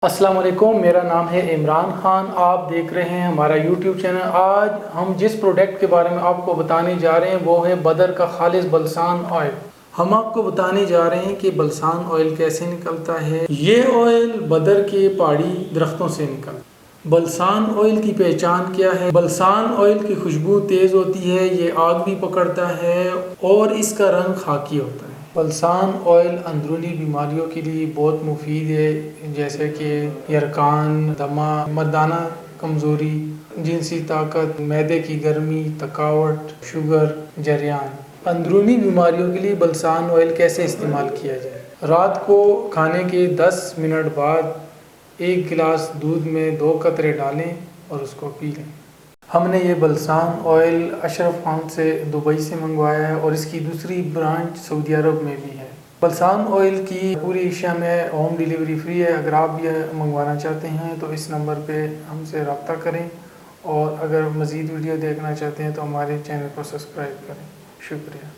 السلام علیکم، میرا نام ہے عمران خان۔ آپ دیکھ رہے ہیں ہمارا یوٹیوب چینل۔ آج ہم جس پروڈکٹ کے بارے میں آپ کو بتانے جا رہے ہیں وہ ہے بدر کا خالص بلسان آئل۔ ہم آپ کو بتانے جا رہے ہیں کہ بلسان آئل کیسے نکلتا ہے۔ یہ آئل بدر کے پہاڑی درختوں سے نکلتا ہے۔ بلسان آئل کی پہچان کیا ہے؟ بلسان آئل کی خوشبو تیز ہوتی ہے، یہ آگ بھی پکڑتا ہے اور اس کا رنگ خاکی ہوتا ہے۔ بلسان آئل اندرونی بیماریوں کے لیے بہت مفید ہے، جیسے کہ یرقان، دمہ، مردانہ کمزوری، جنسی طاقت، معدے کی گرمی، تھکاوٹ، شوگر، جریان۔ اندرونی بیماریوں کے لیے بلسان آئل کیسے استعمال کیا جائے؟ رات کو کھانے کے 10 منٹ بعد 1 گلاس دودھ میں 2 قطرے ڈالیں اور اس کو پی لیں۔ ہم نے یہ بلسان آئل اشرف خان سے دبئی سے منگوایا ہے اور اس کی دوسری برانچ سعودی عرب میں بھی ہے۔ بلسان آئل کی پوری ایشیا میں ہوم ڈیلیوری فری ہے۔ اگر آپ بھی منگوانا چاہتے ہیں تو اس نمبر پہ ہم سے رابطہ کریں، اور اگر مزید ویڈیو دیکھنا چاہتے ہیں تو ہمارے چینل کو سبسکرائب کریں۔ شکریہ۔